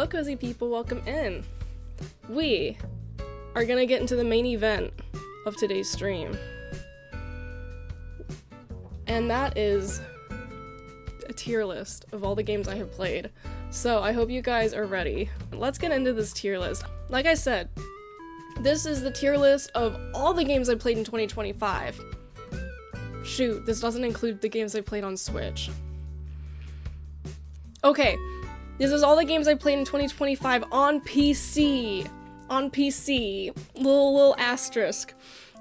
Hello, cozy people, welcome in. We are gonna get into the main event of today's stream. And that is a tier list of all the games I have played. So I hope you guys are ready. Let's get into this tier list. Like I said, this is the tier list of all the games I played in 2025. Shoot, this doesn't include the games I played on Switch. Okay, this is all the games I played in 2025 on PC. On PC. Little asterisk.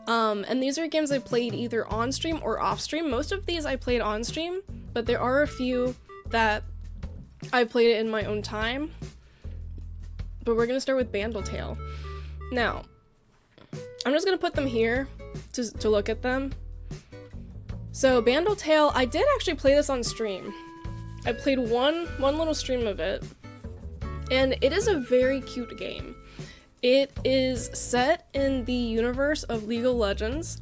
And these are games I played either on stream or off stream. Most of these I played on stream, but there are a few that I've played it in my own time. But we're gonna start with Bandle Tale. Now, I'm just gonna put them here to look at them. So Bandle Tale, I did actually play this on stream. I played one little stream of it, and it is a very cute game. It is set in the universe of League of Legends,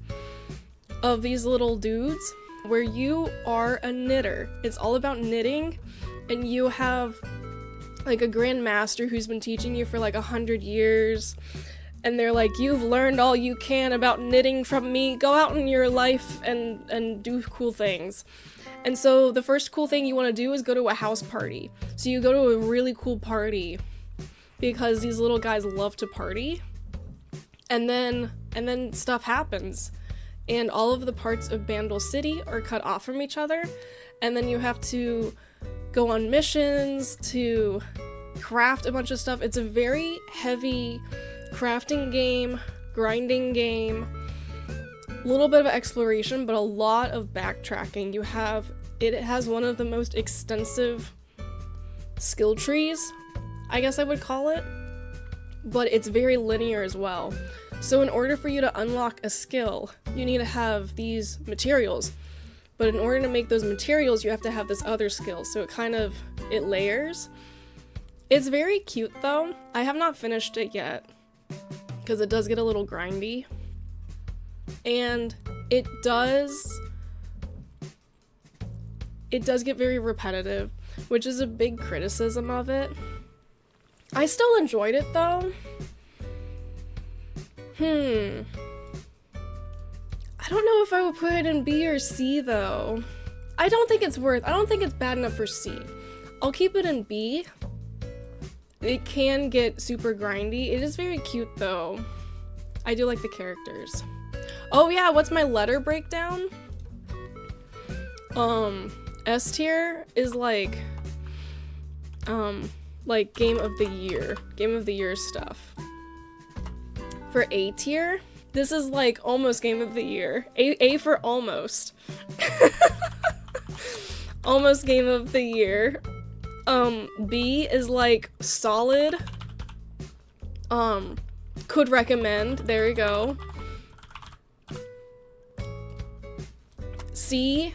of these little dudes, where you are a knitter. It's all about knitting, and you have like a grandmaster who's been teaching you for like 100 years, and they're like, you've learned all you can about knitting from me, go out in your life and do cool things. And so the first cool thing you want to do is go to a house party. So you go to a really cool party because these little guys love to party. And then stuff happens. And all of the parts of Bandle City are cut off from each other. And then you have to go on missions to craft a bunch of stuff. It's a very heavy crafting game, grinding game. A little bit of exploration, but a lot of backtracking. It has one of the most extensive skill trees, I guess I would call it, but it's very linear as well. So in order for you to unlock a skill, you need to have these materials, but in order to make those materials, you have to have this other skill, so it layers. It's very cute though. I have not finished it yet, because it does get a little grindy. And it does get very repetitive, which is a big criticism of it. I still enjoyed it though. I don't know if I would put it in B or C though. I don't think it's bad enough for C. I'll keep it in B. It can get super grindy. It is very cute though. I do like the characters. Oh yeah, what's my letter breakdown? S tier is like game of the year stuff. For A tier, this is like almost game of the year. A for almost. Almost game of the year. B is like solid. Could recommend, there you go. C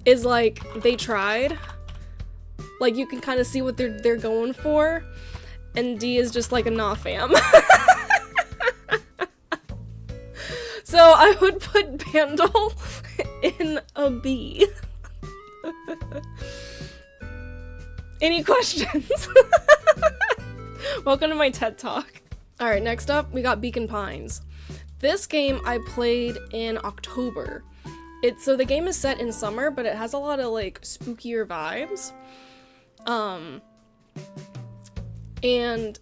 is like they tried, like you can kind of see what they're going for, and D is just like a nah fam. So I would put Bandle in a B. Any questions? Welcome to my TED Talk. Alright, next up we got Beacon Pines. This game I played in October. So the game is set in summer, but it has a lot of like spookier vibes. And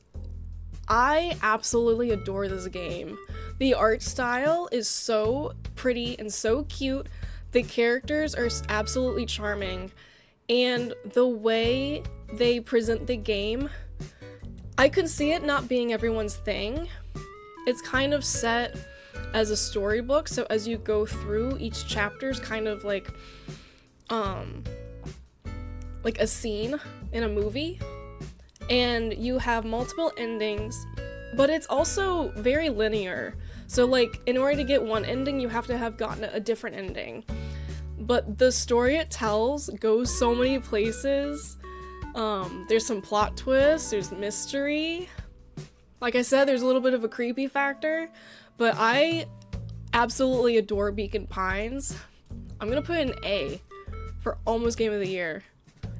I absolutely adore this game. The art style is so pretty and so cute. The characters are absolutely charming. And the way they present the game, I could see it not being everyone's thing. It's kind of set as a storybook, so as you go through, each chapter's kind of like a scene in a movie, and you have multiple endings, but it's also very linear. So like, in order to get one ending, you have to have gotten a different ending. But the story it tells goes so many places. There's some plot twists, there's mystery. Like I said, there's a little bit of a creepy factor, but I absolutely adore Beacon Pines. I'm gonna put an A for almost game of the year.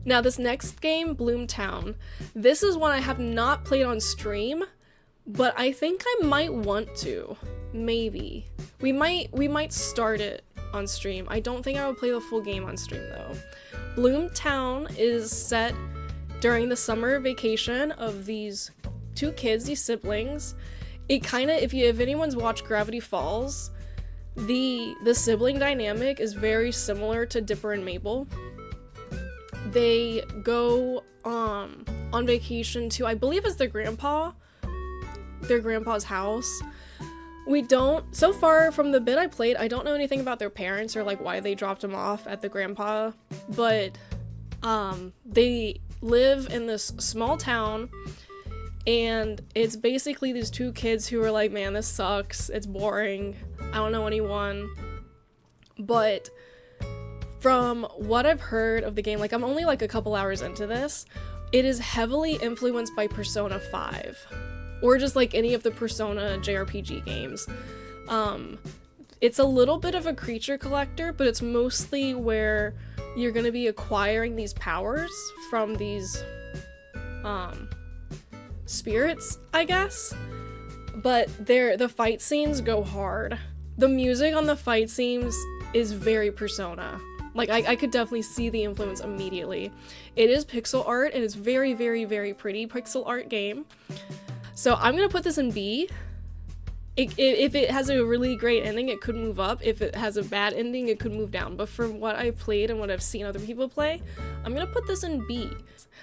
Now this next game, Bloomtown, this is one I have not played on stream, but I think I might want to. Maybe. We might start it on stream. I don't think I would play the full game on stream though. Bloomtown is set during the summer vacation of these two kids, these siblings. It kind of, if anyone's watched Gravity Falls, the sibling dynamic is very similar to Dipper and Mabel. They go on vacation to, I believe it's their grandpa's house. We don't, so far from the bit I played, I don't know anything about their parents or like why they dropped them off at the grandpa, but they live in this small town, and it's basically these two kids who are like, man, this sucks, it's boring, I don't know anyone. But from what I've heard of the game, like I'm only like a couple hours into this, it is heavily influenced by Persona 5. Or just like any of the Persona JRPG games. It's a little bit of a creature collector, but it's mostly where you're gonna be acquiring these powers from these spirits, I guess. But the fight scenes go hard. The music on the fight scenes is very Persona. Like, I could definitely see the influence immediately. It is pixel art, and it's very, very, very pretty pixel art game. So I'm gonna put this in B. If it has a really great ending, it could move up. If it has a bad ending, it could move down. But from what I've played and what I've seen other people play, I'm gonna put this in B.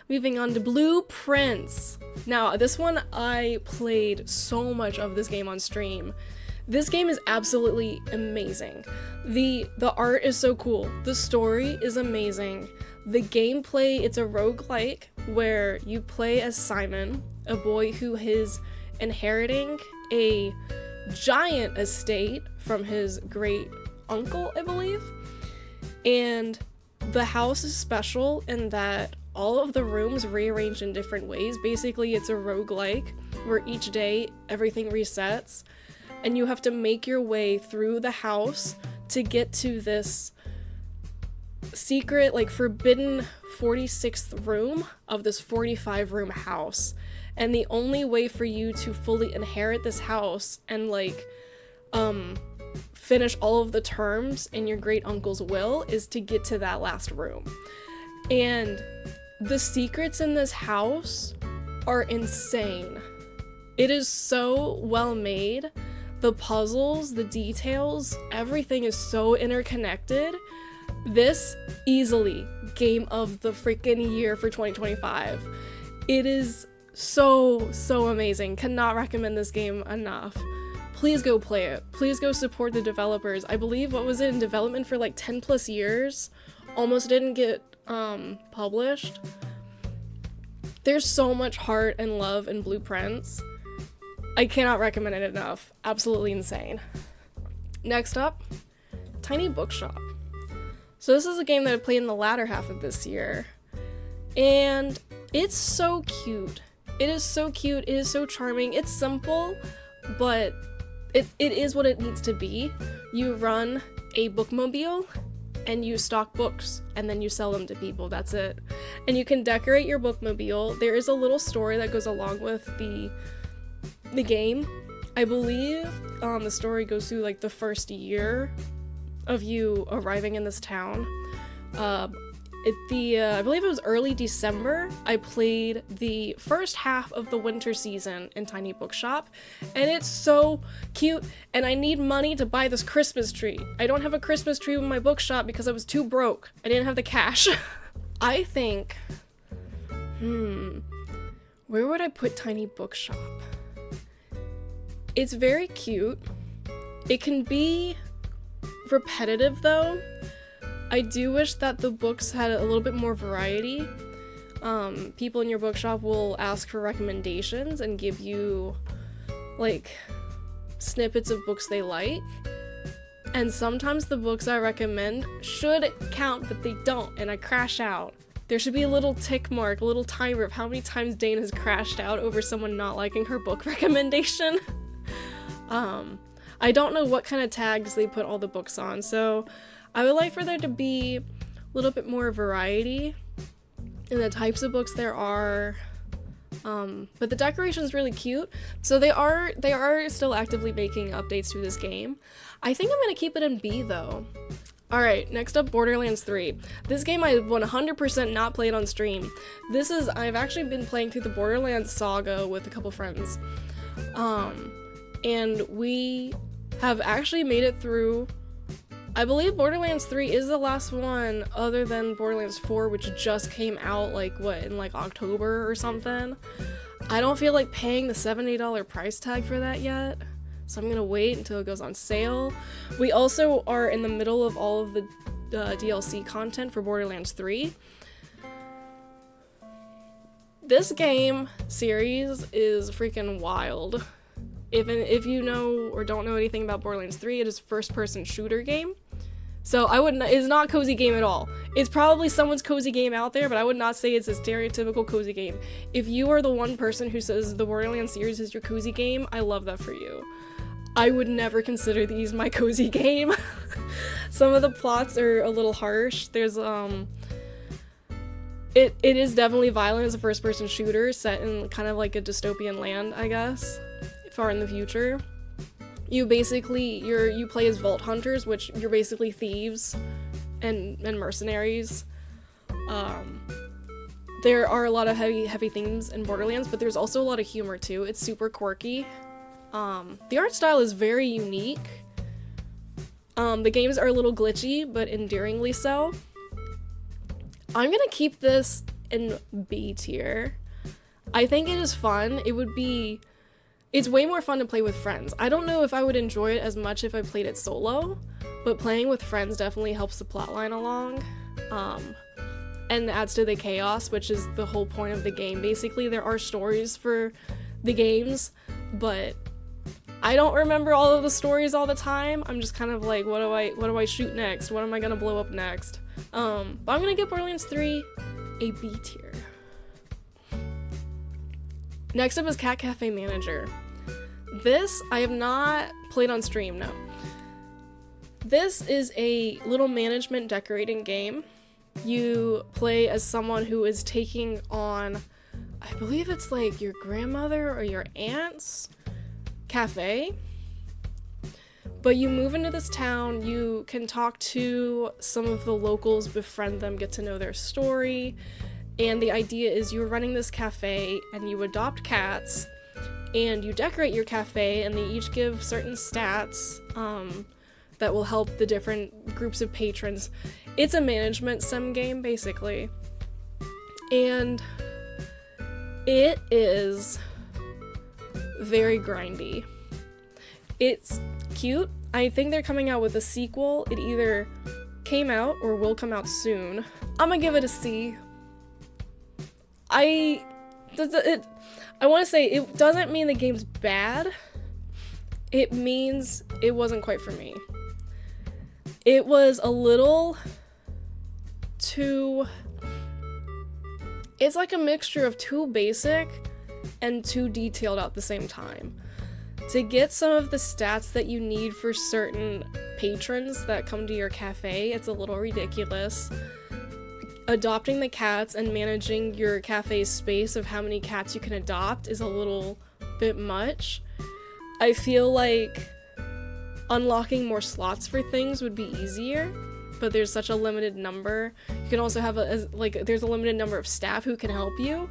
Moving on to Blueprints. Now, this one, I played so much of this game on stream. This game is absolutely amazing. The art is so cool. The story is amazing. The gameplay, it's a roguelike where you play as Simon, a boy who is inheriting a giant estate from his great uncle, I believe. And the house is special in that all of the rooms rearranged in different ways. Basically, it's a roguelike where each day everything resets, and you have to make your way through the house to get to this secret, like, forbidden 46th room of this 45-room house. And the only way for you to fully inherit this house and, like, finish all of the terms in your great uncle's will is to get to that last room. And the secrets in this house are insane. It is so well made. The puzzles, the details, everything is so interconnected. This, easily, game of the freaking year for 2025. It is so amazing. Cannot recommend this game enough. Please go play it. Please go support the developers. I believe, what was it, in development for like 10 plus years? Almost didn't get published. There's so much heart and love in Blueprints. I cannot recommend it enough. Absolutely insane. Next up, Tiny Bookshop. So this is a game that I played in the latter half of this year, and it's so cute. It is so cute, it is so charming, it's simple, but it is what it needs to be. You run a bookmobile, and you stock books, and then you sell them to people, that's it. And you can decorate your bookmobile. There is a little story that goes along with the game. I believe the story goes through like the first year of you arriving in this town. I believe it was early December, I played the first half of the winter season in Tiny Bookshop, and it's so cute, and I need money to buy this Christmas tree. I don't have a Christmas tree in my bookshop because I was too broke. I didn't have the cash. I think, where would I put Tiny Bookshop? It's very cute. It can be repetitive though. I do wish that the books had a little bit more variety. People in your bookshop will ask for recommendations and give you like snippets of books they like. And sometimes the books I recommend should count, but they don't, and I crash out. There should be a little tick mark, a little timer of how many times Dane has crashed out over someone not liking her book recommendation. I don't know what kind of tags they put all the books on, so I would like for there to be a little bit more variety. and the types of books there are. But the decoration is really cute. So they are still actively making updates to this game. I think I'm gonna keep it in B though. Alright, next up, Borderlands 3. This game I 100% not played on stream. I've actually been playing through the Borderlands saga with a couple friends. And we have actually made it through, I believe Borderlands 3 is the last one other than Borderlands 4, which just came out in October or something. I don't feel like paying the $70 price tag for that yet. So I'm gonna wait until it goes on sale. We also are in the middle of all of the DLC content for Borderlands 3. This game series is freaking wild. If you know or don't know anything about Borderlands 3, it is a first-person shooter game. So it's not cozy game at all. It's probably someone's cozy game out there, but I would not say it's a stereotypical cozy game. If you are the one person who says the Borderlands series is your cozy game, I love that for you. I would never consider these my cozy game. Some of the plots are a little harsh. There's it is definitely violent as a first-person shooter set in kind of like a dystopian land, I guess, far in the future. You play as vault hunters, which you're basically thieves and mercenaries. There are a lot of heavy themes in Borderlands, but there's also a lot of humor too. It's super quirky. The art style is very unique. The games are a little glitchy, but endearingly so. I'm gonna keep this in B tier. I think it is fun. It's way more fun to play with friends. I don't know if I would enjoy it as much if I played it solo, but playing with friends definitely helps the plotline along, and adds to the chaos, which is the whole point of the game. Basically, there are stories for the games, but I don't remember all of the stories all the time. I'm just kind of like, what do I shoot next? What am I gonna blow up next? But I'm gonna give Borderlands 3 a B tier. Next up is Cat Cafe Manager. This I have not played on stream, no. This is a little management decorating game. You play as someone who is taking on, I believe it's like your grandmother or your aunt's cafe. But you move into this town, you can talk to some of the locals, befriend them, get to know their story. And the idea is you're running this cafe and you adopt cats and you decorate your cafe, and they each give certain stats that will help the different groups of patrons. It's a management sim game, basically. And it is very grindy. It's cute. I think they're coming out with a sequel. It either came out or will come out soon. I'm gonna give it a C. I want to say it doesn't mean the game's bad. It means it wasn't quite for me. It was a little too... It's like a mixture of too basic and too detailed at the same time. To get some of the stats that you need for certain patrons that come to your cafe, it's a little ridiculous. Adopting the cats and managing your cafe's space of how many cats you can adopt is a little bit much. I feel like unlocking more slots for things would be easier, but there's such a limited number. You can also have there's a limited number of staff who can help you.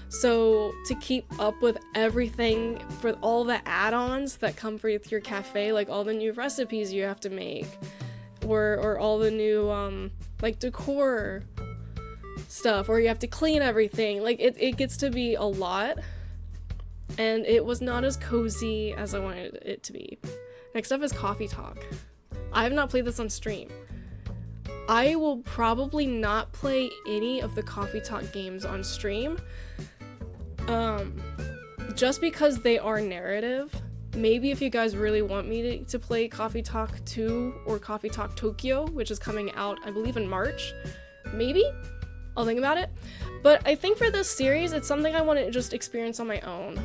So to keep up with everything for all the add-ons that come with your cafe, like all the new recipes you have to make, or all the new decor stuff, or you have to clean everything, it gets to be a lot, and it was not as cozy as I wanted it to be. Next up is Coffee Talk. I have not played this on stream. I will probably not play any of the Coffee Talk games on stream, just because they are narrative. Maybe if you guys really want me to play Coffee Talk 2 or Coffee Talk Tokyo, which is coming out, I believe, in March, maybe? I'll think about it. But I think for this series, it's something I want to just experience on my own.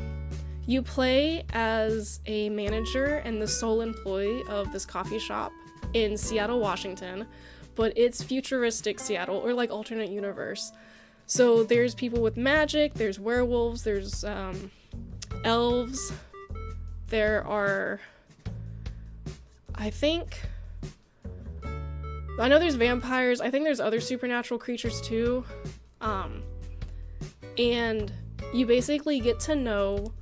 You play as a manager and the sole employee of this coffee shop in Seattle, Washington, but it's futuristic Seattle, or like alternate universe. So there's people with magic, there's werewolves, there's elves, there are, I know there's vampires, I think there's other supernatural creatures too, and you basically get to know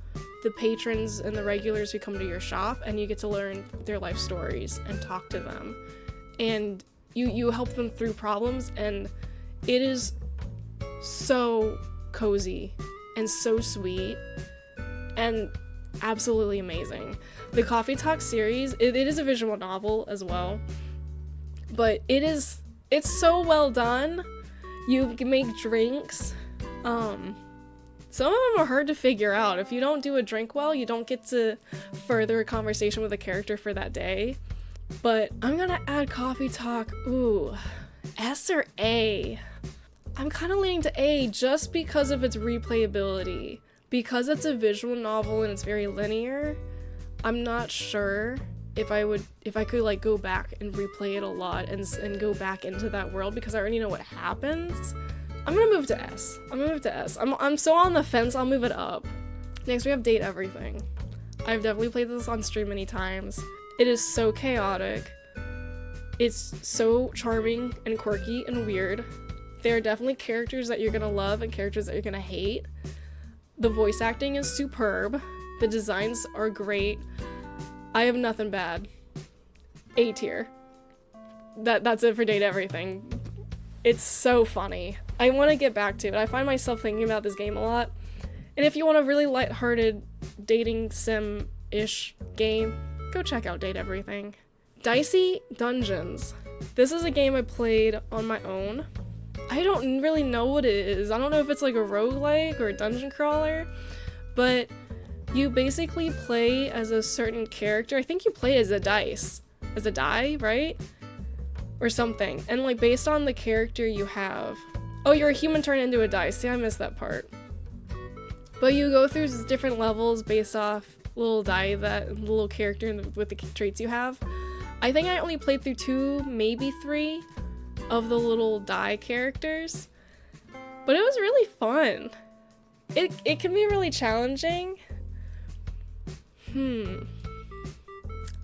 the patrons and the regulars who come to your shop, and you get to learn their life stories and talk to them, and you help them through problems, and it is so cozy and so sweet and absolutely amazing. The Coffee Talk series, it is a visual novel as well, but it's so well done. You can make drinks. Some of them are hard to figure out. If you don't do a drink well, you don't get to further a conversation with a character for that day. But I'm gonna add Coffee Talk, S or A? I'm kind of leaning to A just because of its replayability. Because it's a visual novel and it's very linear, I'm not sure if I could like go back and replay it a lot and go back into that world, because I already know what happens. I'm gonna move to S. I'm so on the fence, I'll move it up. Next we have Date Everything. I've definitely played this on stream many times. It is so chaotic. It's so charming and quirky and weird. There are definitely characters that you're gonna love and characters that you're gonna hate. The voice acting is superb. The designs are great. I have nothing bad. A tier. That's it for Date Everything. It's so funny. I want to get back to it. I find myself thinking about this game a lot. And if you want a really lighthearted dating sim-ish game, go check out Date Everything. Dicey Dungeons. This is a game I played on my own. I don't really know what it is. I don't know if it's like a roguelike or a dungeon crawler, but you basically play as a certain character. I think you play as a die, right? Or something. And like based on the character you have. Oh, you're a human turned into a die. See, I missed that part. But you go through different levels based off little die, that little character with the traits you have. I think I only played through 2, maybe 3 of the little die characters. But it was really fun. It can be really challenging. I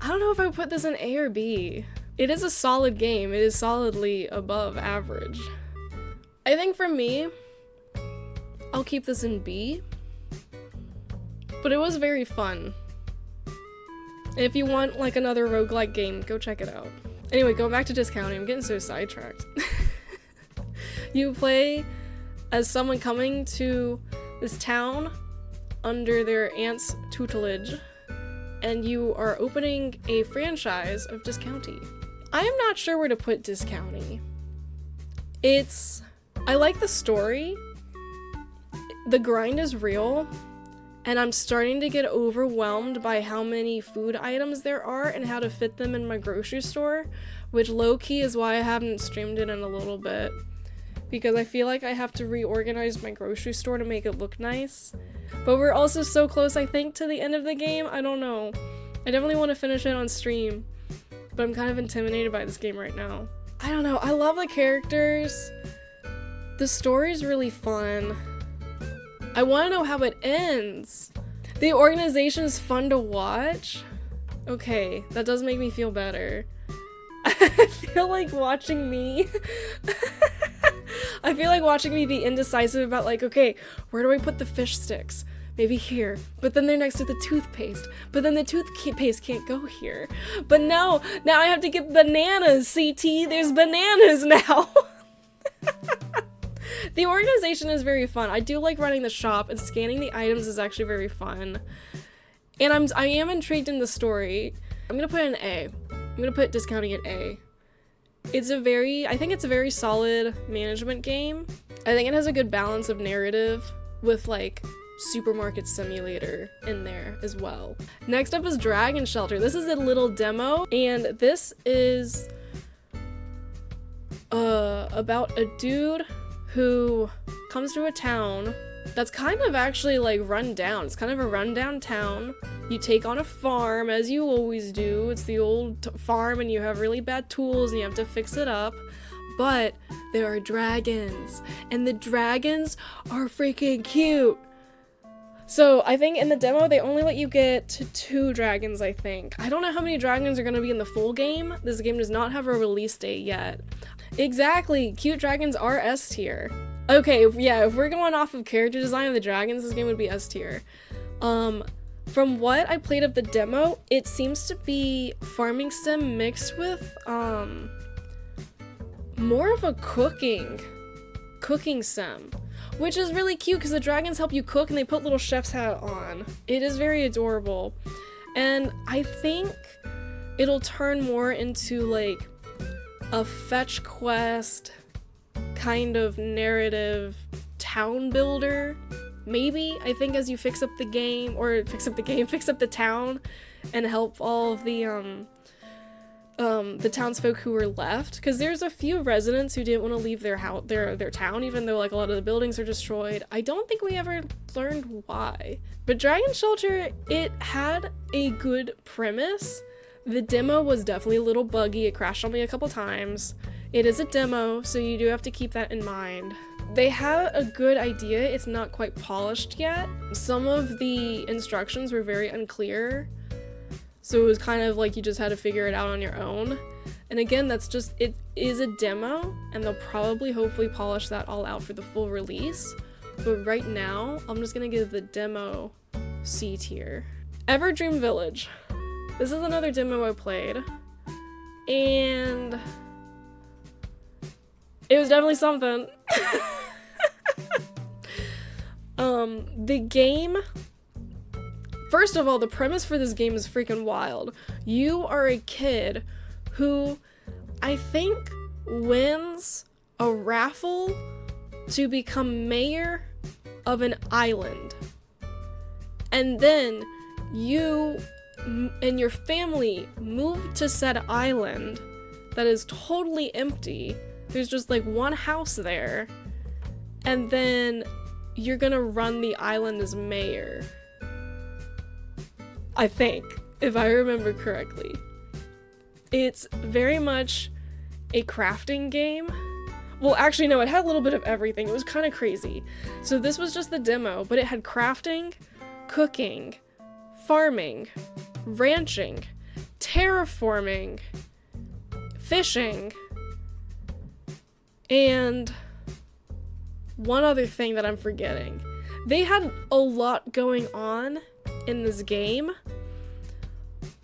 don't know if I would put this in A or B. It is a solid game. It is solidly above average. I think for me, I'll keep this in B. But it was very fun. And if you want like another roguelike game, go check it out. Anyway, going back to discounting, I'm getting so sidetracked. You play as someone coming to this town under their aunt's tutelage, and you are opening a franchise of Discounty. I am not sure where to put Discounty. I like the story. The grind is real, and I'm starting to get overwhelmed by how many food items there are and how to fit them in my grocery store, which low-key is why I haven't streamed it in a little bit, because I feel like I have to reorganize my grocery store to make it look nice. But we're also so close, I think, to the end of the game. I don't know. I definitely want to finish it on stream, but I'm kind of intimidated by this game right now. I don't know. I love the characters. The story's really fun. I want to know how it ends. The organization's fun to watch. Okay, that does make me feel better. I feel like watching me be indecisive about like, okay, where do I put the fish sticks? Maybe here. But then they're next to the toothpaste. But then the toothpaste can't go here. But now I have to get bananas, CT. There's bananas now. The organization is very fun. I do like running the shop, and scanning the items is actually very fun. And I am intrigued in the story. I'm gonna put it in A. I'm gonna put Discounting at A. I think it's a very solid management game. I think it has a good balance of narrative with like supermarket simulator in there as well. Next up is Dragon Shelter. This is a little demo, and this is about a dude who comes to a town that's kind of actually like run down. It's kind of a rundown town. You take on a farm, as you always do. It's the old farm, and you have really bad tools and you have to fix it up. but there are dragons, and the dragons are freaking cute. So I think in the demo, they only let you get to 2 dragons, I think. I don't know how many dragons are going to be in the full game. This game does not have a release date yet. Exactly, cute dragons are S tier. Okay, yeah, if we're going off of character design of the dragons, this game would be S tier. From what I played of the demo, it seems to be farming sim mixed with, more of a cooking sim. Which is really cute because the dragons help you cook and they put little chef's hat on. It is very adorable. And I think it'll turn more into like a fetch quest kind of narrative town builder. Maybe, I think, as you fix up the town and help all of the townsfolk who were left, because there's a few residents who didn't want to leave their town, even though like a lot of the buildings are destroyed. I don't think we ever learned why. But Dragon Shelter, it had a good premise. The demo was definitely a little buggy. It crashed on me a couple times. It is a demo, so you do have to keep that in mind. They had a good idea. It's not quite polished yet. Some of the instructions were very unclear. So it was kind of like you just had to figure it out on your own. And again, it is a demo, and they'll probably hopefully polish that all out for the full release. But right now, I'm just gonna give the demo C tier. Everdream Village. This is another demo I played. And it was definitely something. The game, first of all, the premise for this game is freaking wild. You are a kid who, I think, wins a raffle to become mayor of an island. And then you and your family move to said island that is totally empty. There's just like one house there. And then you're gonna run the island as mayor. I think, if I remember correctly. It's very much a crafting game. Well, actually, no, it had a little bit of everything. It was kind of crazy. So this was just the demo, but it had crafting, cooking, farming, ranching, terraforming, fishing, and one other thing that I'm forgetting. They had a lot going on in this game.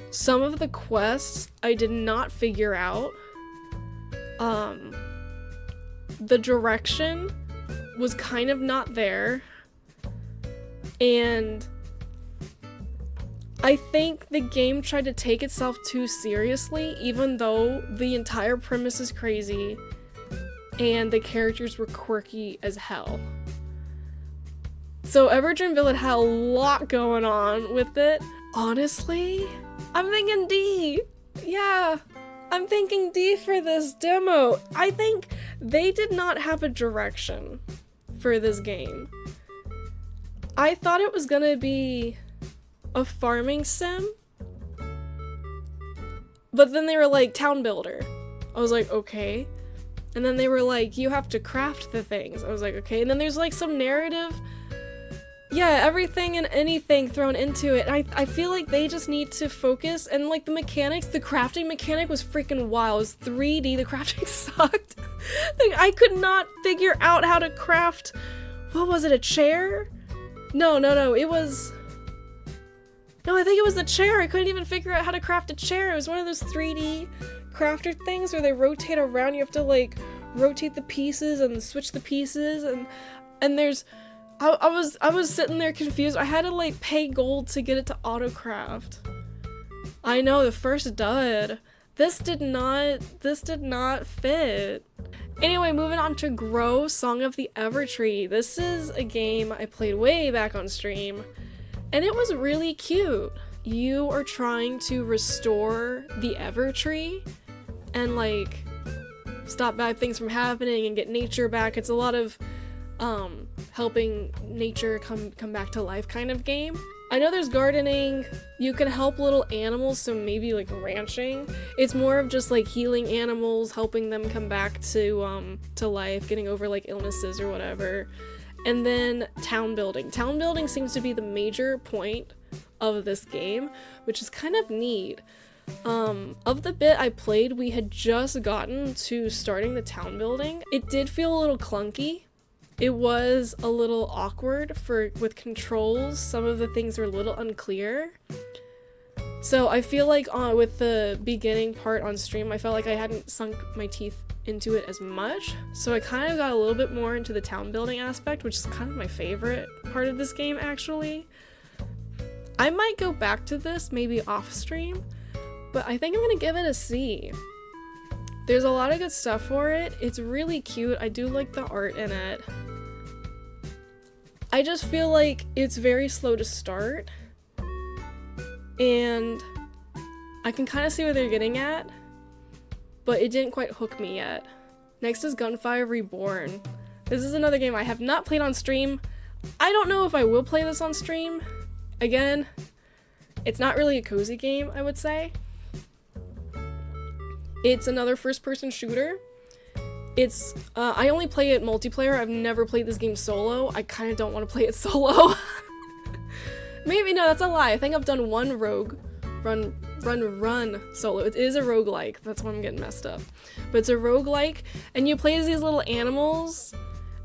Some of the quests I did not figure out. The direction was kind of not there. And I think the game tried to take itself too seriously, even though the entire premise is crazy and the characters were quirky as hell. So Everdream Village had a lot going on with it. Honestly, I'm thinking D. Yeah, I'm thinking D for this demo. I think they did not have a direction for this game. I thought it was gonna be a farming sim, but then they were like, town builder. I was like, okay. And then they were like, you have to craft the things. I was like, okay. And then there's like some narrative. Yeah, everything and anything thrown into it. And I feel like they just need to focus. And like the mechanics, the crafting mechanic was freaking wild. It was 3D, the crafting sucked. Like, I could not figure out how to craft, what was it, a chair? No, it was... No, I think it was the chair. I couldn't even figure out how to craft a chair. It was one of those 3D crafter things where they rotate around. You have to like rotate the pieces and switch the pieces, and there's I was sitting there confused. I had to like pay gold to get it to autocraft. I know, the first dud. This did not fit. Anyway, moving on to Grow Song of the Evertree. This is a game I played way back on stream, and it was really cute. You are trying to restore the Evertree and like stop bad things from happening and get nature back. It's a lot of helping nature come back to life kind of game. I know there's gardening, you can help little animals, so maybe like ranching. It's more of just like healing animals, helping them come back to life, getting over like illnesses or whatever. And then town building. Town building seems to be the major point of this game, which is kind of neat. Of the bit I played, we had just gotten to starting the town building. It did feel a little clunky. It was a little awkward with controls. Some of the things were a little unclear. So I feel like with the beginning part on stream, I felt like I hadn't sunk my teeth into it as much. So I kind of got a little bit more into the town building aspect, which is kind of my favorite part of this game, actually. I might go back to this maybe off stream, but I think I'm gonna give it a C. There's a lot of good stuff for it. It's really cute. I do like the art in it. I just feel like it's very slow to start, and I can kind of see what they're getting at, but it didn't quite hook me yet. Next is Gunfire Reborn. This is another game I have not played on stream. I don't know if I will play this on stream. Again, it's not really a cozy game, I would say. It's another first-person shooter. It's, I only play it multiplayer. I've never played this game solo. I kind of don't want to play it solo. Maybe, no, that's a lie. I think I've done one run solo. It is a roguelike. That's why I'm getting messed up. But it's a roguelike, and you play as these little animals.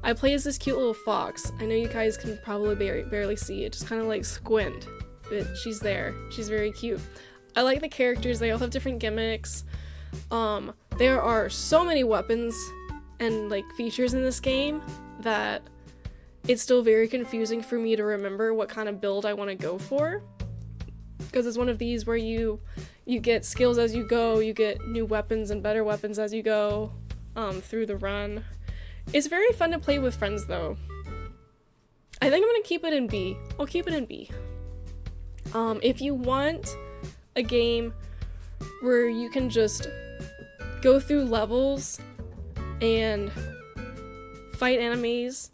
I play as this cute little fox. I know you guys can probably barely see it. Just kind of like squint. But she's there. She's very cute. I like the characters. They all have different gimmicks. There are so many weapons and like features in this game that it's still very confusing for me to remember what kind of build I want to go for, because it's one of these where you get skills as you go, you get new weapons and better weapons as you go through the run. It's very fun to play with friends though. I think I'm gonna keep it in B. I'll keep it in B. If you want a game where you can just go through levels and fight enemies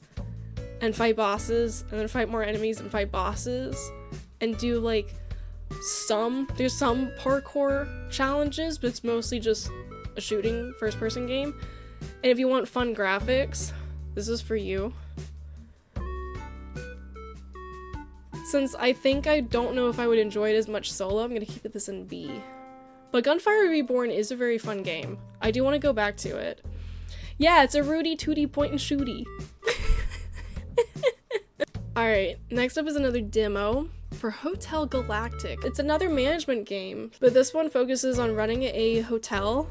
and fight bosses and then fight more enemies and fight bosses and do like there's some parkour challenges, but it's mostly just a shooting first-person game. And if you want fun graphics, this is for you. Since I don't know if I would enjoy it as much solo, I'm gonna keep this in B. But Gunfire Reborn is a very fun game. I do want to go back to it. Yeah, it's a Rudy Tooty point and shooty. Alright, next up is another demo for Hotel Galactic. It's another management game, but this one focuses on running a hotel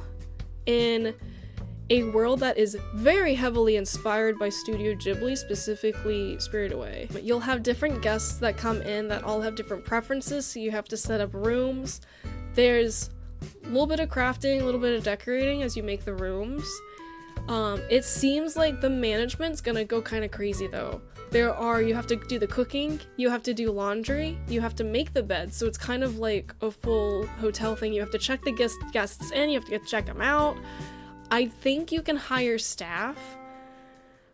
in a world that is very heavily inspired by Studio Ghibli, specifically Spirited Away. But you'll have different guests that come in that all have different preferences, so you have to set up rooms. There's a little bit of crafting, a little bit of decorating as you make the rooms. It seems like the management's gonna go kind of crazy though. You have to do the cooking, you have to do laundry, you have to make the bed, so it's kind of like a full hotel thing. You have to check the guests in, you have to check them out. I think you can hire staff,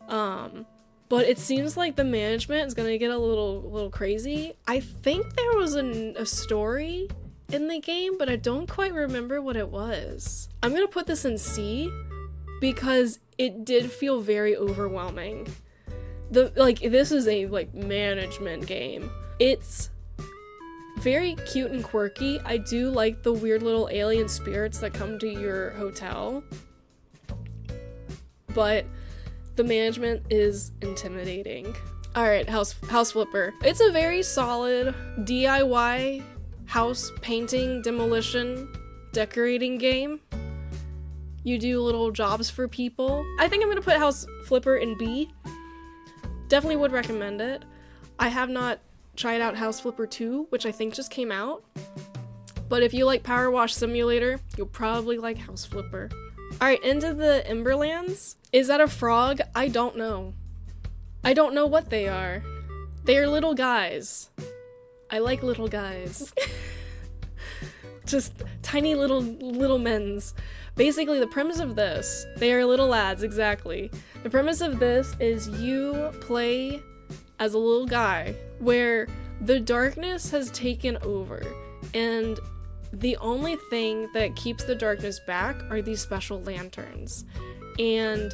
but it seems like the management is gonna get a little crazy. I think there was a story in the game, but I don't quite remember what it was. I'm gonna put this in C because it did feel very overwhelming. This is a management game. It's very cute and quirky. I do like the weird little alien spirits that come to your hotel, but the management is intimidating. Alright, House Flipper. It's a very solid DIY house painting, demolition, decorating game. You do little jobs for people. I think I'm gonna put House Flipper in B. Definitely would recommend it. I have not tried out House Flipper 2, which I think just came out. But if you like Power Wash Simulator, you'll probably like House Flipper. Alright, into the Emberlands. Is that a frog? I don't know. I don't know what they are. They are little guys. I like little guys. Just tiny little men's. Basically, the premise of this, they are little lads, exactly. The premise of this is you play as a little guy, where The darkness has taken over, and the only thing that keeps the darkness back are these special lanterns. And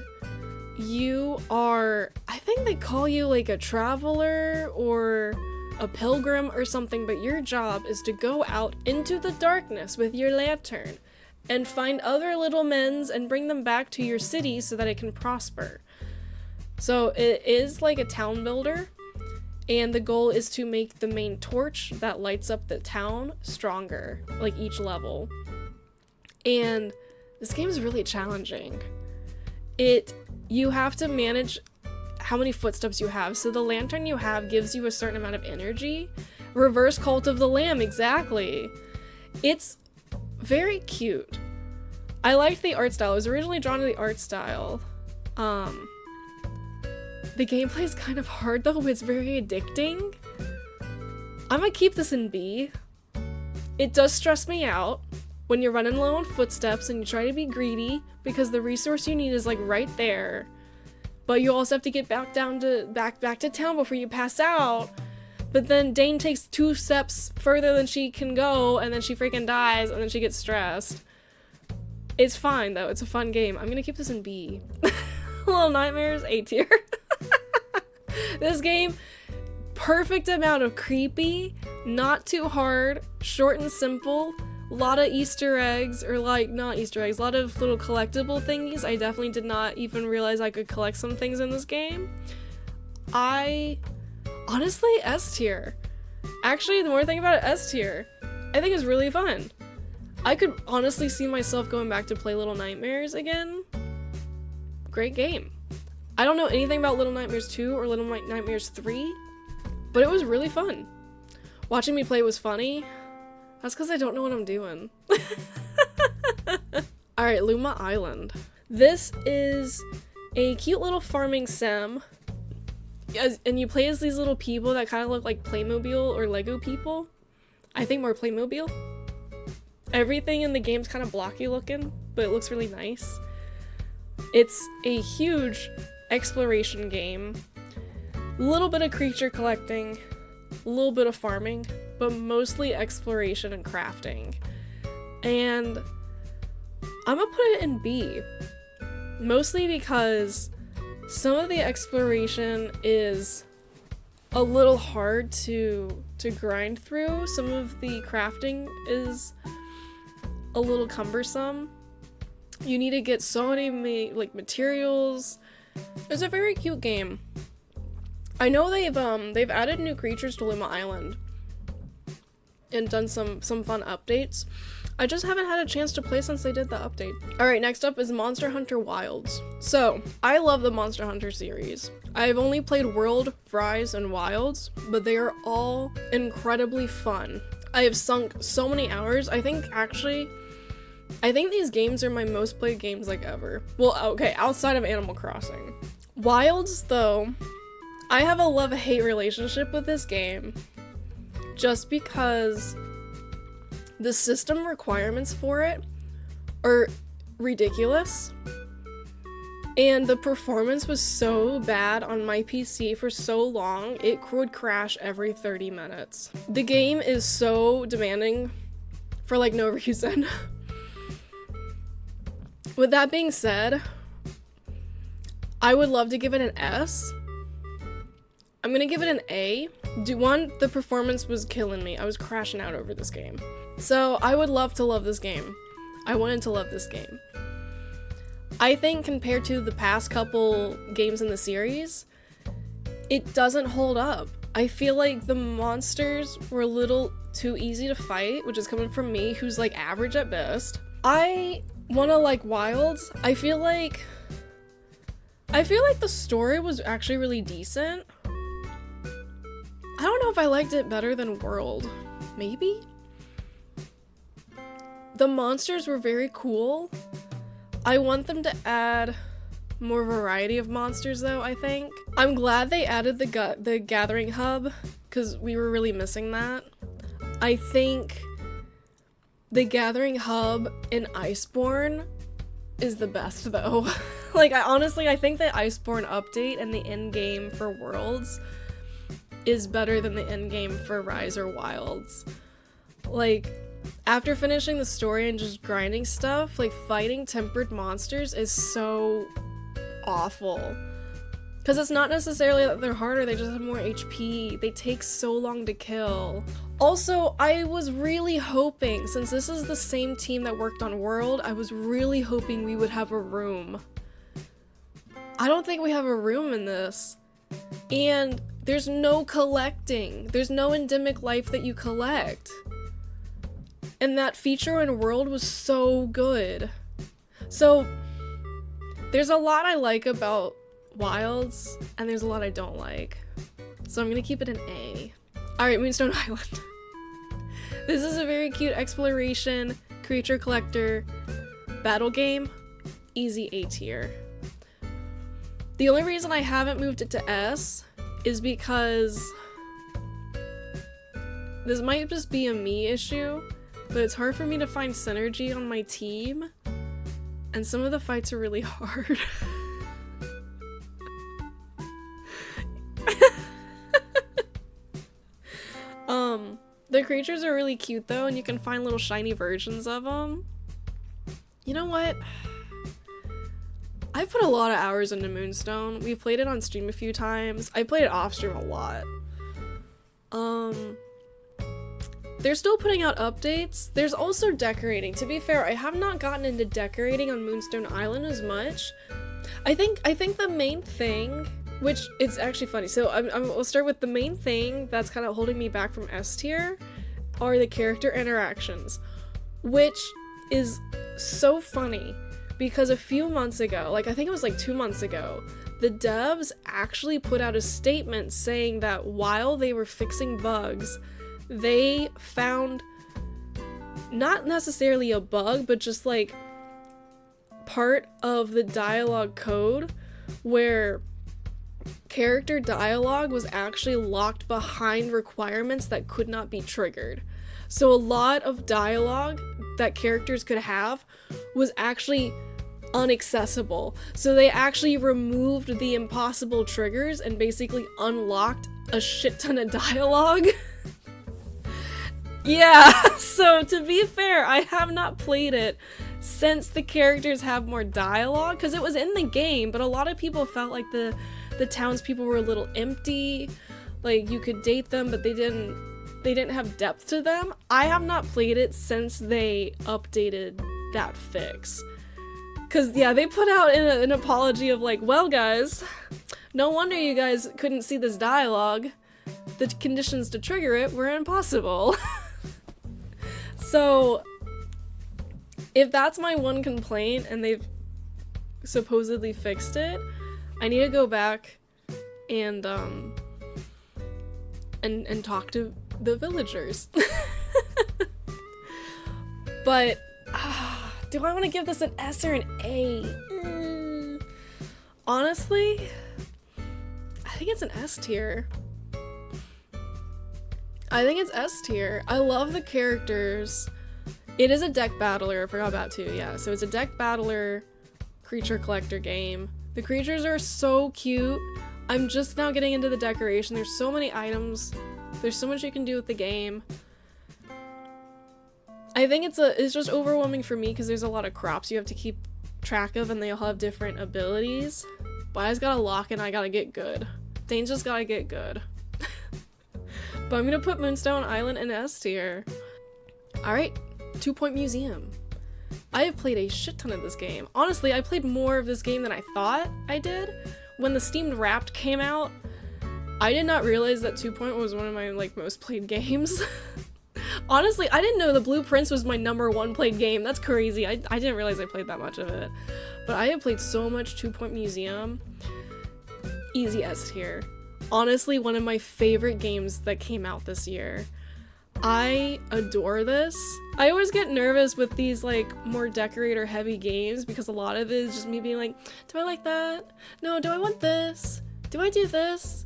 you are, I think they call you like a traveler or a pilgrim or something, but your job is to go out into the darkness with your lantern and find other little men's and bring them back to your city so that it can prosper. So it is like a town builder, and the goal is to make the main torch that lights up the town stronger, like each level. And this game is really challenging. You have to manage how many footsteps you have. So the lantern you have gives you a certain amount of energy. Reverse Cult of the Lamb, exactly. It's very cute. I liked the art style. I was originally drawn to the art style. The gameplay is kind of hard though, but it's very addicting. I'm gonna keep this in B. It does stress me out when you're running low on footsteps and you try to be greedy because the resource you need is like right there. But you also have to get back to town before you pass out. But then Dane takes 2 steps further than she can go, and then she freaking dies, and then she gets stressed. It's fine though, it's a fun game. I'm gonna keep this in B. Little Nightmares, A tier. This game, perfect amount of creepy, not too hard, short and simple. A lot of Easter eggs, or like, not Easter eggs, a lot of little collectible thingies. I definitely did not even realize I could collect some things in this game. Honestly, S tier. Actually, the more I think about it, S tier. I think it's really fun. I could honestly see myself going back to play Little Nightmares again. Great game. I don't know anything about Little Nightmares 2 or Little Nightmares 3, but it was really fun. Watching me play was funny. That's because I don't know what I'm doing. Alright, Luma Island. This is a cute little farming sim. And you play as these little people that kind of look like Playmobil or Lego people. I think more Playmobil. Everything in the game's kind of blocky looking, but it looks really nice. It's a huge exploration game. A little bit of creature collecting, a little bit of farming, but mostly exploration and crafting. And I'm gonna put it in B. Mostly because some of the exploration is a little hard to grind through. Some of the crafting is a little cumbersome. You need to get so many like materials. It's a very cute game. I know they've added new creatures to Luma Island and done some fun updates. I just haven't had a chance to play since they did the update. Alright, next up is Monster Hunter Wilds. So, I love the Monster Hunter series. I've only played World, Rise, and Wilds, but they are all incredibly fun. I have sunk so many hours. I think these games are my most played games like ever. Well, okay, outside of Animal Crossing. Wilds, though, I have a love-hate relationship with this game just because the system requirements for it are ridiculous, and the performance was so bad on my PC for so long, it would crash every 30 minutes. The game is so demanding for like no reason. With that being said, I would love to give it an S. I'm gonna give it an A. The performance was killing me. I was crashing out over this game. So I would love to love this game. I wanted to love this game. I think compared to the past couple games in the series, it doesn't hold up. I feel like the monsters were a little too easy to fight, which is coming from me, who's like average at best. I wanna like Wilds. I feel like the story was actually really decent. I don't know if I liked it better than World. Maybe? The monsters were very cool. I want them to add more variety of monsters though, I think. I'm glad they added the Gathering Hub, because we were really missing that. I think the Gathering Hub in Iceborne is the best though. Like, I think the Iceborne update and the end game for Worlds is better than the endgame for Rise or Wilds. Like, after finishing the story and just grinding stuff, like, fighting tempered monsters is so awful. Because it's not necessarily that they're harder, they just have more HP. They take so long to kill. Also, I was really hoping, since this is the same team that worked on World, I was really hoping we would have a room. I don't think we have a room in this. And there's no collecting. There's no endemic life that you collect. And that feature in World was so good. So, there's a lot I like about Wilds, and there's a lot I don't like. So I'm gonna keep it an A. Alright, Moonstone Island. This is a very cute exploration, creature collector, battle game. Easy A tier. The only reason I haven't moved it to S is because this might just be a me issue, but it's hard for me to find synergy on my team, and some of the fights are really hard. The creatures are really cute though, and you can find little shiny versions of them. You know what? I've put a lot of hours into Moonstone. We've played it on stream a few times. I played it off stream a lot. They're still putting out updates. There's also decorating. To be fair, I have not gotten into decorating on Moonstone Island as much. I think the main thing, which it's actually funny. So I'll start with the main thing that's kind of holding me back from S tier are the character interactions, which is so funny because a few months ago, like I think it was like 2 months ago, the devs actually put out a statement saying that while they were fixing bugs, they found not necessarily a bug, but just like part of the dialogue code where character dialogue was actually locked behind requirements that could not be triggered. So a lot of dialogue that characters could have was actually unaccessible. So they actually removed the impossible triggers and basically unlocked a shit ton of dialogue. Yeah, so to be fair, I have not played it since the characters have more dialogue, because it was in the game, but a lot of people felt like the townspeople were a little empty, like you could date them, but they didn't have depth to them. I have not played it since they updated that fix. Because, yeah, they put out an apology of like, well guys, no wonder you guys couldn't see this dialogue. The conditions to trigger it were impossible. So, if that's my one complaint and they've supposedly fixed it, I need to go back and talk to the villagers. But do I want to give this an S or an A? Honestly, I think it's an S tier. I think it's S tier. I love the characters. It is a deck battler. I forgot about too. Yeah, so it's a deck battler creature collector game. The creatures are so cute. I'm just now getting into the decoration. There's so many items. There's so much you can do with the game. I think it's just overwhelming for me because there's a lot of crops you have to keep track of and they all have different abilities. But I just gotta lock in, I gotta get good. Dane's just gotta get good. But I'm gonna put Moonstone Island in S tier. Alright, 2 Point Museum. I have played a shit ton of this game. Honestly, I played more of this game than I thought I did. When the Steamed Wrapped came out, I did not realize that 2 Point was one of my like most played games. Honestly, I didn't know the Blue Prince was my #1 played game. That's crazy. I didn't realize I played that much of it. But I have played so much 2 Point Museum. Easy S tier. Honestly, one of my favorite games that came out this year. I adore this. I always get nervous with these like more decorator heavy games because a lot of it is just me being like, do I like that? No, do I want this? Do I do this?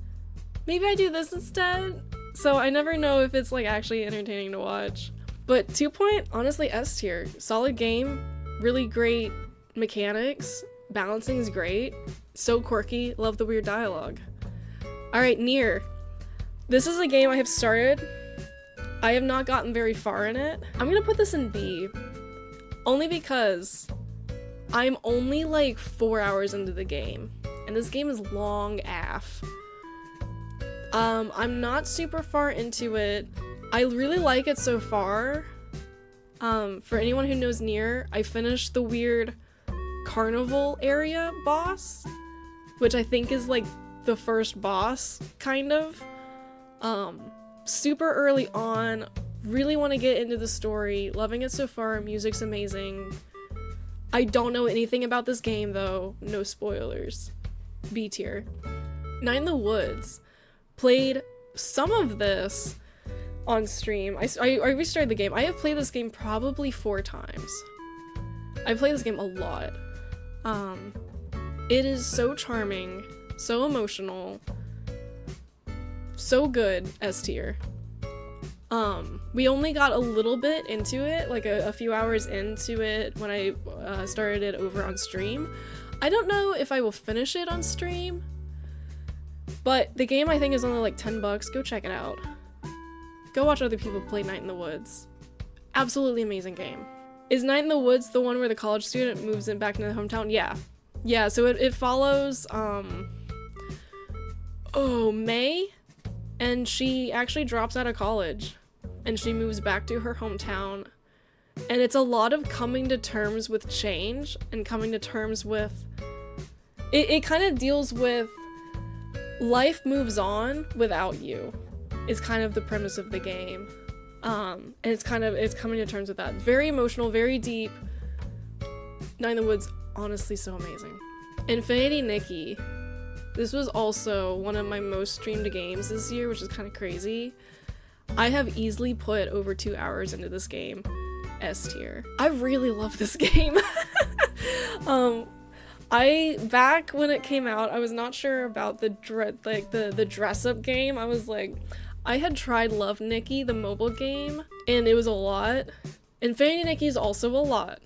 Maybe I do this instead? So I never know if it's like actually entertaining to watch. But 2 Point, honestly S tier. Solid game, really great mechanics, balancing is great, so quirky, love the weird dialogue. Alright, Nier. This is a game I have started. I have not gotten very far in it. I'm gonna put this in B. Only because I'm only like 4 hours into the game. And this game is long AF. I'm not super far into it. I really like it so far. For anyone who knows Nier, I finished the weird carnival area boss, which I think is like the first boss, kind of. Super early on, really want to get into the story, loving it so far, music's amazing. I don't know anything about this game though, no spoilers. B tier. Night in the Woods. Played some of this on stream. I restarted the game. I have played this game probably 4 times. I played this game a lot. It is so charming, so emotional, so good, S tier. We only got a little bit into it, like a few hours into it when I started it over on stream. I don't know if I will finish it on stream, but the game I think is only like $10. Go check it out. Go watch other people play Night in the Woods. Absolutely amazing game. Is Night in the Woods the one where the college student moves in back into the hometown? Yeah. Yeah, so it follows, May, and she actually drops out of college, and she moves back to her hometown, and it's a lot of coming to terms with change, and coming to terms with, it kind of deals with life moves on without you, is kind of the premise of the game. And it's coming to terms with that. Very emotional, very deep. Night in the Woods, honestly so amazing. Infinity Nikki. This was also one of my most streamed games this year, which is kind of crazy. I have easily put over 2 hours into this game. S tier. I really love this game. Back when it came out, I was not sure about the dress up game. I was like, I had tried Love Nikki, the mobile game, and it was a lot. Infinity Nikki is also a lot.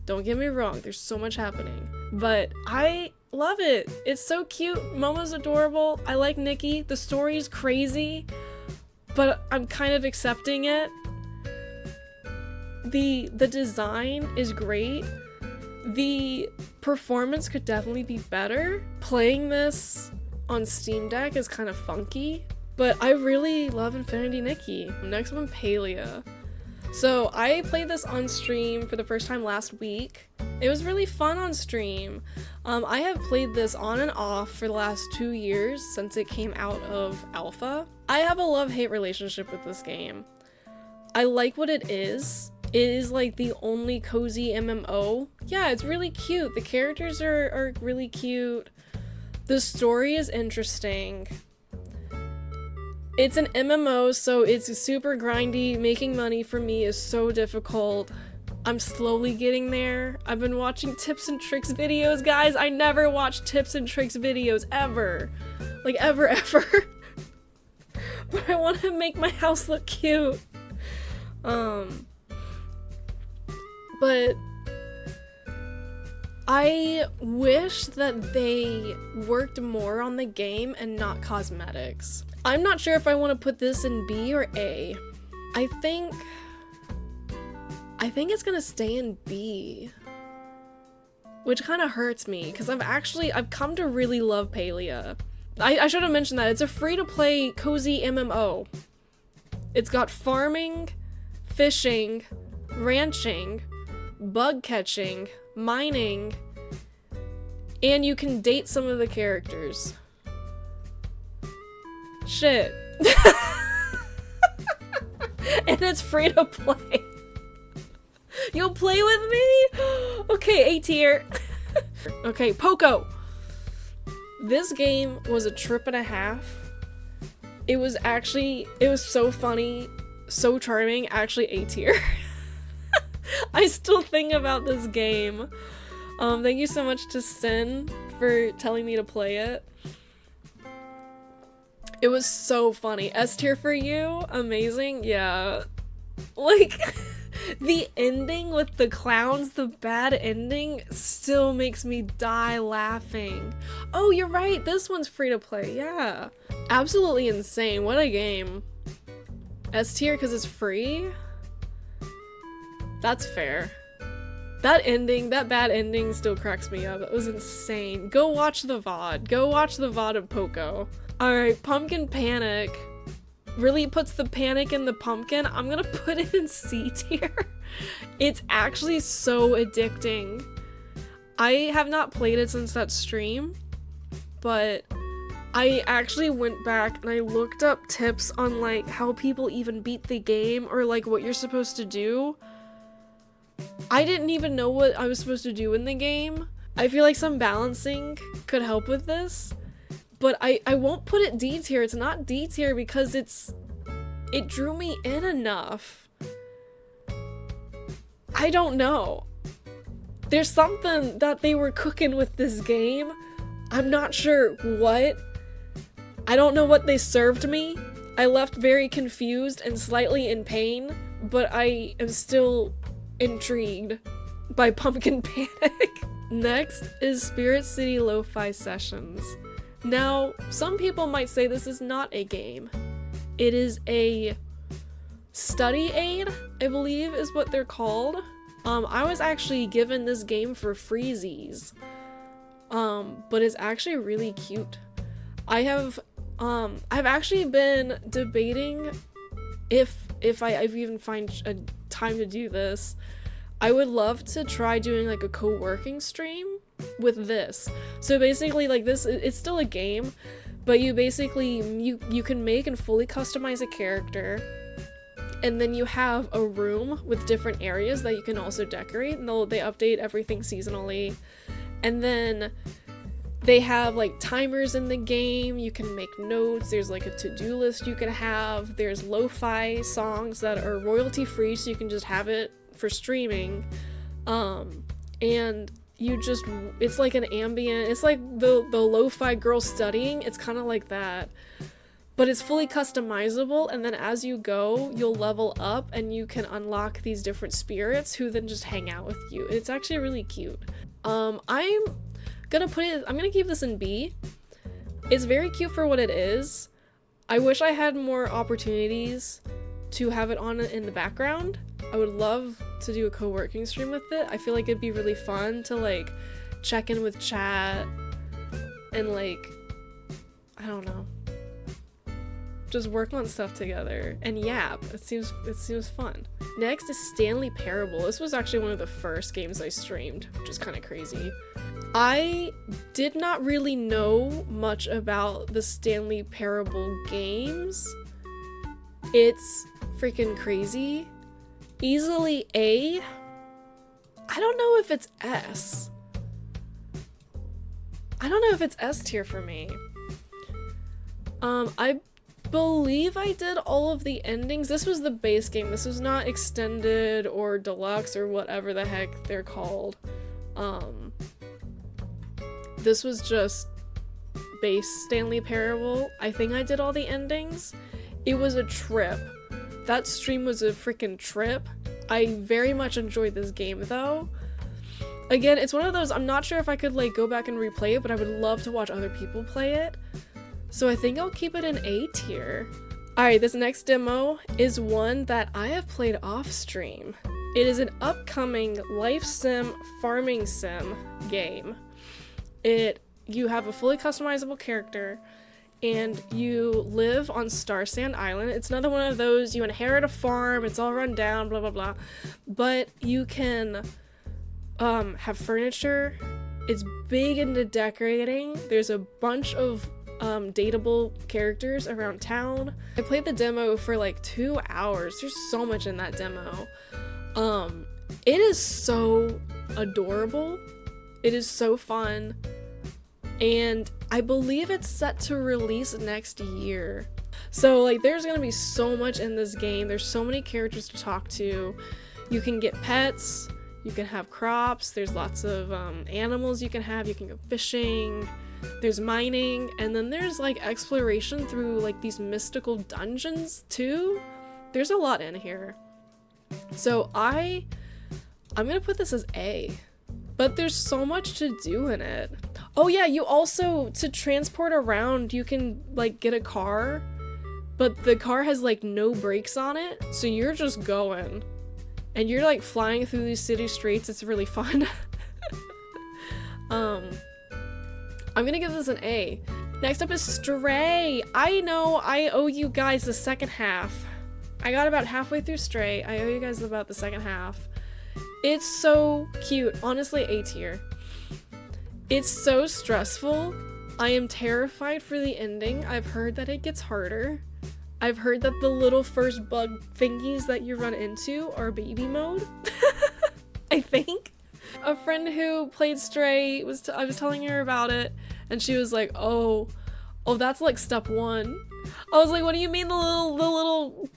Don't get me wrong, there's so much happening. But I love it. It's so cute. Momo's adorable. I like Nikki. The story's crazy, but I'm kind of accepting it. The design is great. The performance could definitely be better. Playing this on Steam Deck is kind of funky, but I really love Infinity Nikki. Next one, Palia. So I played this on stream for the first time last week. It was really fun on stream. I have played this on and off for the last 2 years since it came out of alpha. I have a love-hate relationship with this game. I like what it is. It is like the only cozy MMO. Yeah, it's really cute. The characters are really cute. The story is interesting. It's an MMO, so it's super grindy. Making money for me is so difficult. I'm slowly getting there. I've been watching tips and tricks videos, guys. I never watched tips and tricks videos, ever. Like, ever. But I want to make my house look cute. But I wish that they worked more on the game and not cosmetics. I'm not sure if I want to put this in B or A. I think it's gonna stay in B, which kind of hurts me because I've come to really love Palia. I should have mentioned that it's a free-to-play cozy MMO. It's got farming, fishing, ranching, bug catching, mining, and you can date some of the characters. Shit. And it's free to play. You'll play with me? Okay, A tier. Okay, Poco. This game was a trip and a half. It was so funny, so charming, actually A tier. I still think about this game. Thank you so much to Sin for telling me to play it. It was so funny. S tier for you? Amazing? Yeah. Like, the ending with the clowns, the bad ending, still makes me die laughing. Oh, you're right, this one's free to play, yeah. Absolutely insane, what a game. S tier because it's free? That's fair. That ending, that bad ending still cracks me up. That was insane. Go watch the VOD. Go watch the VOD of Poco. Alright, Pumpkin Panic really puts the panic in the pumpkin. I'm gonna put it in C tier. It's actually so addicting. I have not played it since that stream, but I actually went back and I looked up tips on like how people even beat the game or like what you're supposed to do. I didn't even know what I was supposed to do in the game. I feel like some balancing could help with this. But I won't put it D tier. It's not D tier because it drew me in enough. I don't know. There's something that they were cooking with this game. I'm not sure what. I don't know what they served me. I left very confused and slightly in pain, but I am still intrigued by Pumpkin Panic. Next is Spirit City Lo-Fi Sessions. Now, some people might say this is not a game. It is a study aid, I believe is what they're called. I was actually given this game for freezies. But it's actually really cute. I've actually been debating if I even find a time to do this. I would love to try doing like a co-working stream with this. So basically like this, it's still a game, but you basically, you can make and fully customize a character, and then you have a room with different areas that you can also decorate, and they update everything seasonally. And then they have like timers in the game, you can make notes, there's like a to-do list you can have, there's lo-fi songs that are royalty free so you can just have it for streaming. And you just, it's like an ambient, it's like the lo-fi girl studying, it's kind of like that. But it's fully customizable, and then as you go, you'll level up and you can unlock these different spirits who then just hang out with you. It's actually really cute. I'm gonna keep this in B. It's very cute for what it is. I wish I had more opportunities to have it on in the background. I would love to do a co-working stream with it. I feel like it'd be really fun to like check in with chat and like, I don't know, just work on stuff together and yap. It seems fun. Next is Stanley Parable. This was actually one of the first games I streamed, which is kind of crazy. I did not really know much about the Stanley Parable games. It's freaking crazy. Easily A. I don't know if it's S. I don't know if it's S tier for me. I believe I did all of the endings. This was the base game. This was not extended or deluxe or whatever the heck they're called. This was just base Stanley Parable. I think I did all the endings. It was a trip. That stream was a freaking trip. I very much enjoyed this game though. Again, it's one of those, I'm not sure if I could like go back and replay it, but I would love to watch other people play it. So I think I'll keep it in A tier. Alright, this next demo is one that I have played off stream. It is an upcoming life sim, farming sim game. You have a fully customizable character, and you live on Starsand Island. It's another one of those, you inherit a farm, it's all run down, blah blah blah. But you can have furniture. It's big into decorating. There's a bunch of dateable characters around town. I played the demo for like 2 hours. There's so much in that demo. It is so adorable. It is so fun. And I believe it's set to release next year. So like there's gonna be so much in this game. There's so many characters to talk to. You can get pets, you can have crops, there's lots of animals you can have, you can go fishing, there's mining, and then there's like exploration through like these mystical dungeons too. There's a lot in here. So I'm gonna put this as A. But there's so much to do in it. Oh yeah, you also, to transport around, you can like get a car, but the car has like no brakes on it, so you're just going. And you're like flying through these city streets. It's really fun. I'm gonna give this an A. Next up is Stray. I know I owe you guys the second half. I got about halfway through Stray. I owe you guys about the second half. It's so cute. Honestly, A tier. It's so stressful. I am terrified for the ending. I've heard that it gets harder. I've heard that the little first bug thingies that you run into are baby mode. I think. A friend who played Stray, I was telling her about it, and she was like, oh, that's like step 1. I was like, what do you mean the little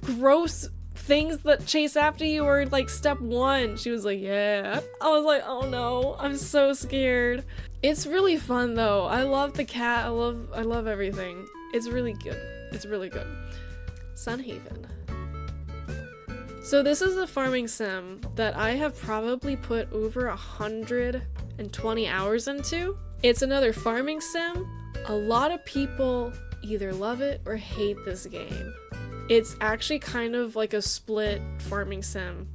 gross things that chase after you are like step 1? She was like, yeah. I was like, oh no, I'm so scared. It's really fun though. I love the cat. I love everything. It's really good. It's really good. Sunhaven. So this is a farming sim that I have probably put over 120 hours into. It's another farming sim. A lot of people either love it or hate this game. It's actually kind of like a split farming sim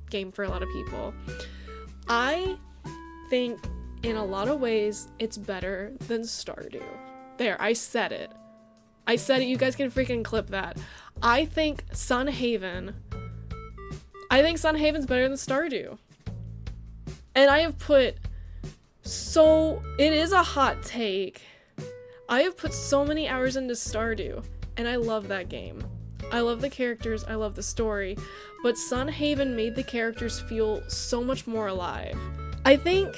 game for a lot of people. I think in a lot of ways it's better than Stardew. There, I said it. You guys can freaking clip that. I think Sunhaven's better than Stardew. And I have put it is a hot take. I have put so many hours into Stardew, and I love that game. I love the characters, I love the story, but Sunhaven made the characters feel so much more alive. I think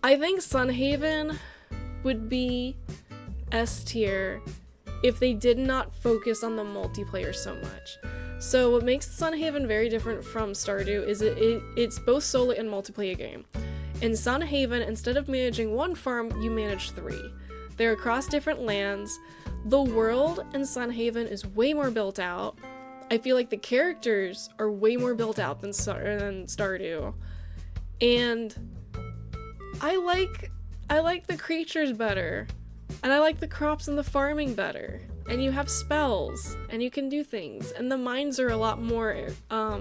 Sunhaven would be S tier if they did not focus on the multiplayer so much. So what makes Sunhaven very different from Stardew is it's both solo and multiplayer game. In Sunhaven, instead of managing one farm, you manage 3. They're across different lands. The world in Sunhaven is way more built out. I feel like the characters are way more built out than Stardew. And I like the creatures better. And I like the crops and the farming better. And you have spells, and you can do things. And the mines are a lot more, I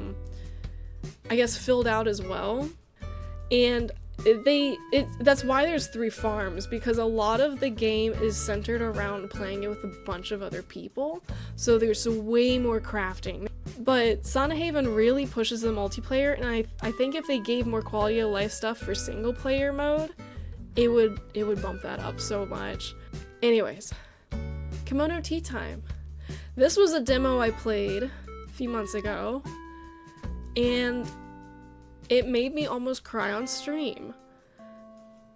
guess, filled out as well. And that's why there's 3 farms, because a lot of the game is centered around playing it with a bunch of other people. So there's way more crafting. But Sunhaven really pushes the multiplayer, and I think if they gave more quality of life stuff for single player mode, it would bump that up so much. Anyways, Kemono Teatime. This was a demo I played a few months ago, and it made me almost cry on stream.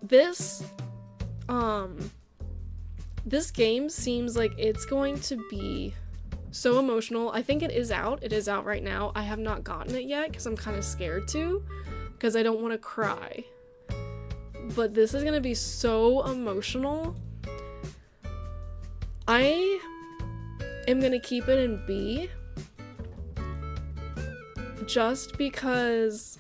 This game seems like it's going to be so emotional. I think it is out. It is out right now. I have not gotten it yet because I'm kind of scared to, because I don't want to cry. But this is going to be so emotional. I am going to keep it in B just because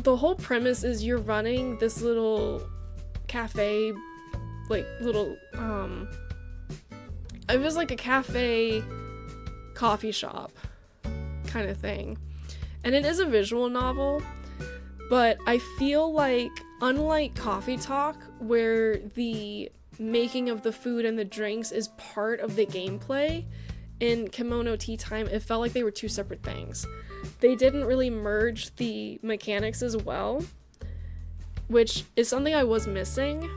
the whole premise is you're running this little cafe, like little, it was like a cafe coffee shop kind of thing. And it is a visual novel, but I feel like, unlike Coffee Talk, where the making of the food and the drinks is part of the gameplay, in Kemono Teatime, it felt like they were 2 separate things. They didn't really merge the mechanics as well, which is something I was missing.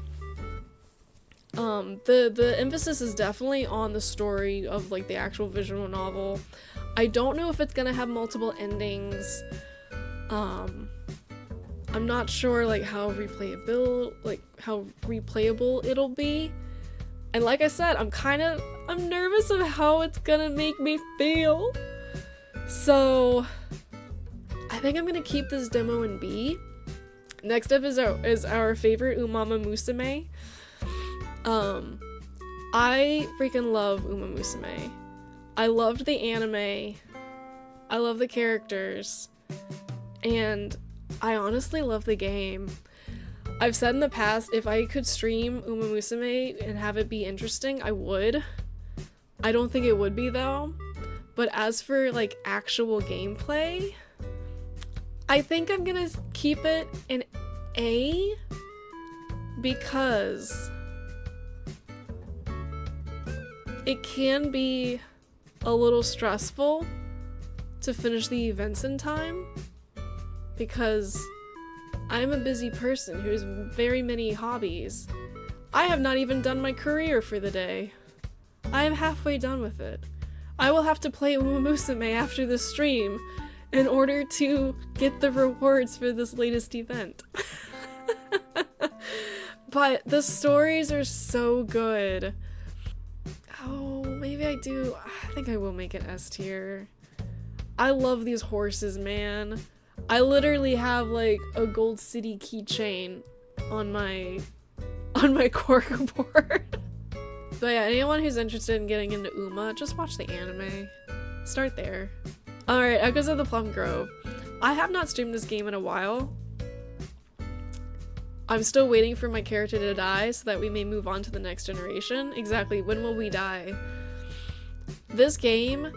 The emphasis is definitely on the story of like the actual visual novel. I don't know if it's gonna have multiple endings. I'm not sure like how replayable it'll be. And like I said, I'm nervous of how it's gonna make me feel. So I think I'm gonna keep this demo in B. Next up is our favorite Umama Musume. I freaking love Uma Musume. I loved the anime. I love the characters. And I honestly love the game. I've said in the past, if I could stream Uma Musume and have it be interesting, I would. I don't think it would be though. But as for like actual gameplay, I think I'm gonna keep it an A because it can be a little stressful to finish the events in time because I'm a busy person who has very many hobbies. I have not even done my career for the day. I am halfway done with it. I will have to play Uma Musume after this stream in order to get the rewards for this latest event. But the stories are so good. Oh, maybe I do. I think I will make it S tier. I love these horses, man. I literally have like a Gold City keychain on my cork board. But yeah, anyone who's interested in getting into Uma, just watch the anime. Start there. Alright, Echoes of the Plum Grove. I have not streamed this game in a while. I'm still waiting for my character to die so that we may move on to the next generation. Exactly, when will we die? This game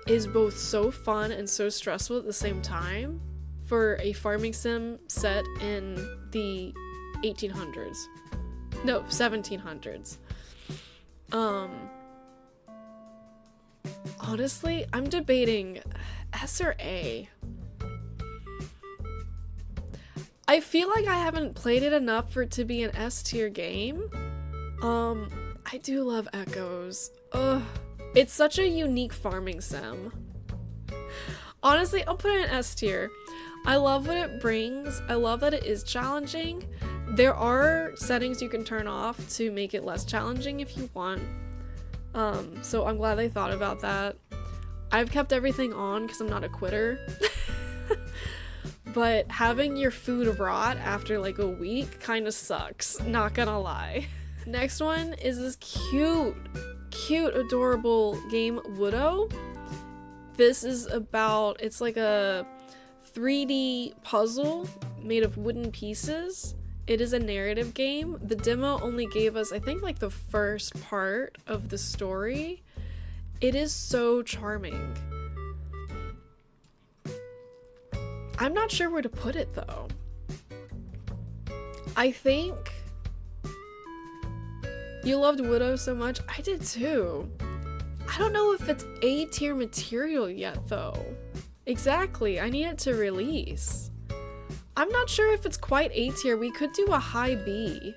is both so fun and so stressful at the same time for a farming sim set in the 1800s. No, 1700s. Honestly, I'm debating S or A. I feel like I haven't played it enough for it to be an S tier game. I do love Echoes. Ugh. It's such a unique farming sim. Honestly, I'll put it in S tier. I love what it brings. I love that it is challenging. There are settings you can turn off to make it less challenging if you want. So I'm glad they thought about that. I've kept everything on because I'm not a quitter. But having your food rot after like a week kind of sucks, not gonna lie. Next one is this cute, adorable game, Woodo. This is about, it's like a 3D puzzle made of wooden pieces. It is a narrative game. The demo only gave us, I think, like the first part of the story. It is so charming. I'm not sure where to put it though. I think you loved Woodo so much. I did too. I don't know if it's A tier material yet though. Exactly, I need it to release. I'm not sure if it's quite A tier. We could do a high B.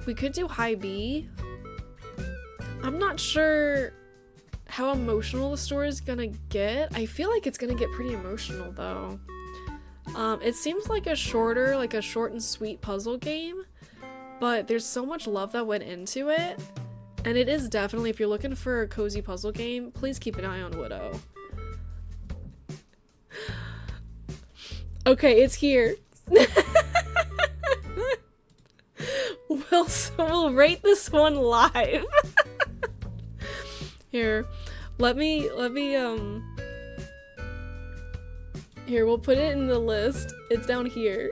We could do high B. I'm not sure how emotional the story is gonna get. I feel like it's gonna get pretty emotional though. It seems like a short and sweet puzzle game, but there's so much love that went into it, and it is definitely, if you're looking for a cozy puzzle game, please keep an eye on Woodo. Okay, it's here. We'll rate this one live. Here, let me here, we'll put it in the list. It's down here.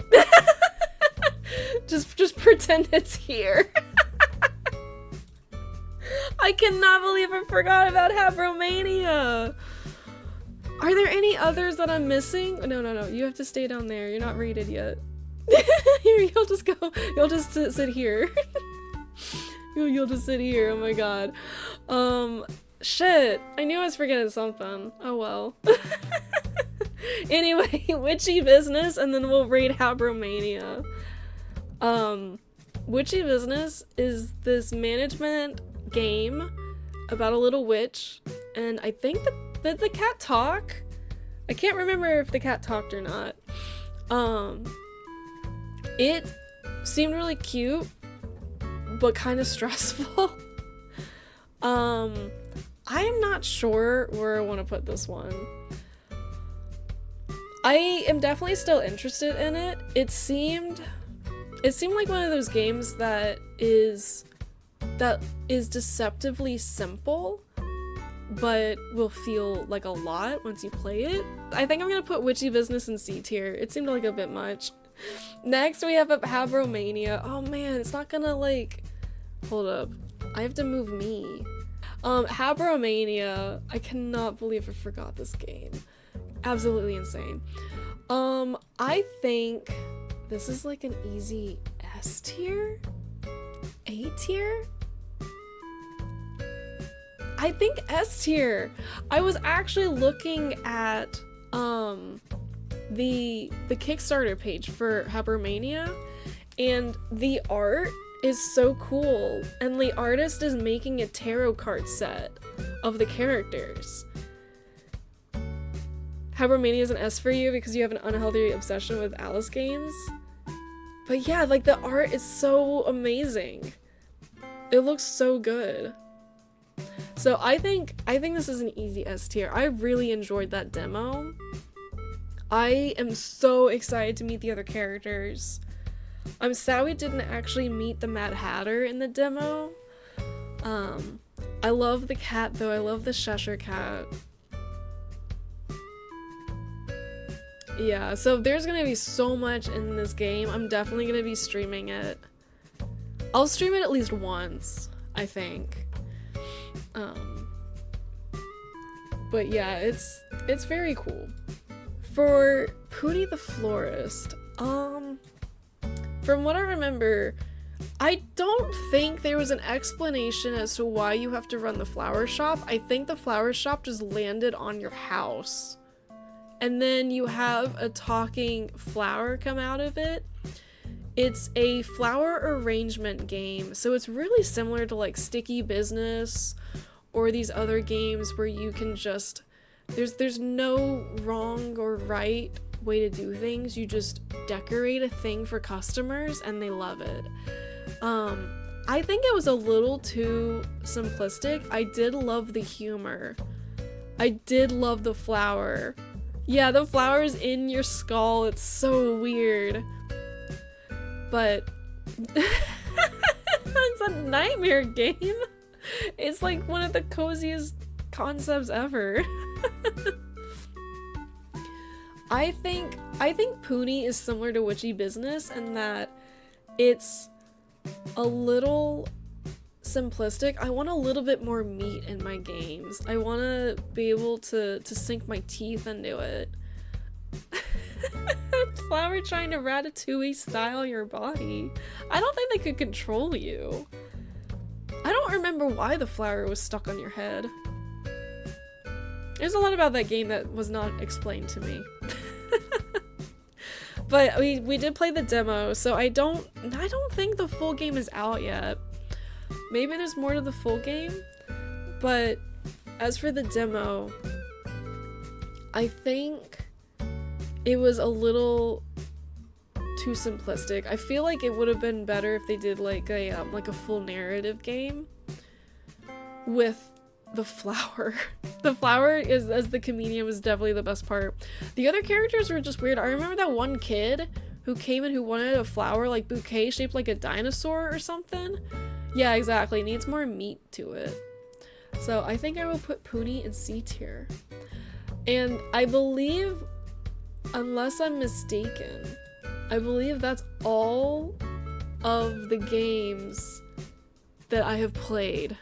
just pretend it's here. I cannot believe I forgot about Habromania. Are there any others that I'm missing? No. You have to stay down there. You're not rated yet. Here, you'll just go. You'll just sit here. You'll just sit here. Oh my god. Shit. I knew I was forgetting something. Oh well. Anyway, Witchy Business, and then we'll rate Habromania. Witchy Business is this management game about a little witch, and I think did the cat talk? I can't remember if the cat talked or not. It seemed really cute, but kind of stressful. I am not sure where I want to put this one. I am definitely still interested in it. It seemed like one of those games that is deceptively simple, but will feel like a lot once you play it. I think I'm gonna put Witchy Business in C tier. It seemed like a bit much. Next we have Habromania. Oh man, it's not gonna like... Hold up. I have to move me. Habromania. I cannot believe I forgot this game. Absolutely insane. I think this is like an easy S tier? A tier? I think S tier. I was actually looking at the Kickstarter page for Habromania, and the art is so cool, and the artist is making a tarot card set of the characters. Habromania is an S for you because you have an unhealthy obsession with Alice games. But yeah, like the art is so amazing. It looks so good. So I think this is an easy S tier. I really enjoyed that demo. I am so excited to meet the other characters. I'm sad we didn't actually meet the Mad Hatter in the demo. I love the cat though. I love the Cheshire Cat. Yeah, so there's gonna be so much in this game. I'm definitely gonna be streaming it. I'll stream it at least once, I think. But yeah, it's very cool. For Puni the Florist, from what I remember, I don't think there was an explanation as to why you have to run the flower shop. I think the flower shop just landed on your house. And then you have a talking flower come out of it. It's a flower arrangement game, so it's really similar to like Sticky Business or these other games where you can just... There's no wrong or right way to do things. You just decorate a thing for customers and they love it. I think it was a little too simplistic. I did love the humor. I did love the flower. Yeah, the flower's in your skull. It's so weird. But it's a nightmare game. It's like one of the coziest concepts ever. I think Puni is similar to Witchy Business in that it's a little simplistic. I want a little bit more meat in my games. I want to be able to sink my teeth into it. Flower trying to Ratatouille style your body. I don't think they could control you. I don't remember why the flower was stuck on your head. There's a lot about that game that was not explained to me. But we did play the demo, so I don't think the full game is out yet. Maybe there's more to the full game, but as for the demo, I think it was a little too simplistic. I feel like it would have been better if they did like a full narrative game with the flower. The flower is, as the comedian, was definitely the best part. The other characters were just weird. I remember that one kid who came in who wanted a flower like bouquet shaped like a dinosaur or something. Yeah, exactly. It needs more meat to it. So I think I will put Puni in C tier. And I believe, unless I'm mistaken, I believe that's all of the games that I have played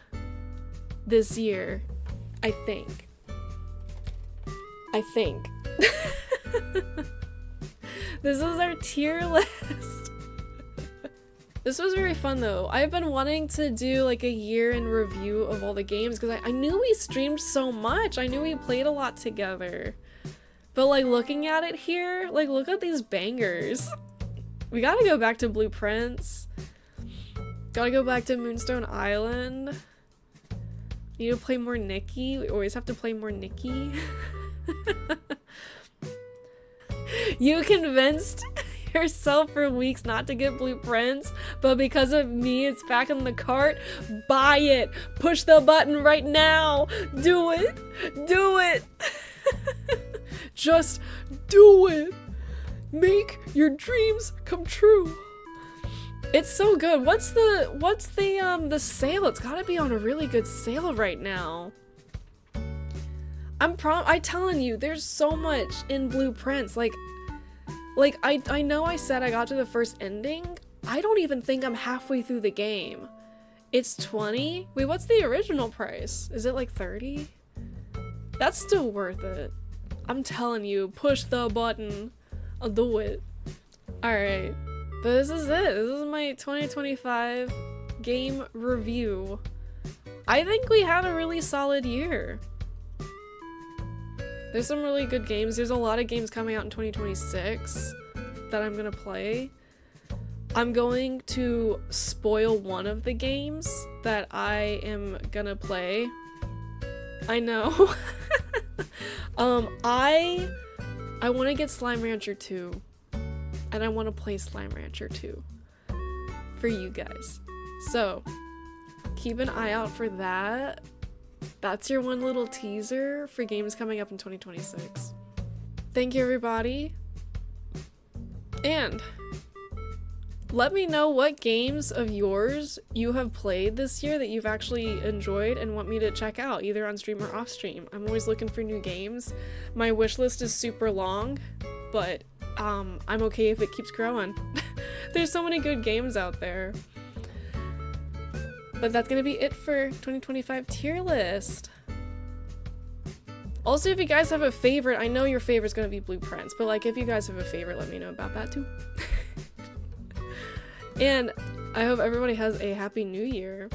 this year. I think. This is our tier list. This was very fun though. I've been wanting to do like a year in review of all the games because I knew we streamed so much. I knew we played a lot together. But like looking at it here, like look at these bangers. We gotta go back to Blueprints. Gotta go back to Moonstone Island. Need to play more Nikki. We always have to play more Nikki. You convinced yourself for weeks not to get Blueprints, but because of me, it's back in the cart. Buy it. Push the button right now. Do it. Do it. Just do it. Make your dreams come true. It's so good. What's the sale? It's gotta be on a really good sale right now. I telling you, there's so much in Blueprints. Like I know I said I got to the first ending. I don't even think I'm halfway through the game. It's 20? Wait, what's the original price? Is it like 30? That's still worth it. I'm telling you, push the button. I'll do it. Alright. But this is it. This is my 2025 game review. I think we had a really solid year. There's some really good games. There's a lot of games coming out in 2026 that I'm gonna play. I'm going to spoil one of the games that I am gonna play. I know. I want to get Slime Rancher 2. And I want to play Slime Rancher 2 for you guys. So, keep an eye out for that. That's your one little teaser for games coming up in 2026. Thank you, everybody. And let me know what games of yours you have played this year that you've actually enjoyed and want me to check out, either on stream or off stream. I'm always looking for new games. My wish list is super long, but I'm okay if it keeps growing. There's so many good games out there. But that's gonna be it for 2025 tier list. Also, if you guys have a favorite, I know your favorite's gonna be Blueprints, but like if you guys have a favorite, let me know about that too. And I hope everybody has a happy new year.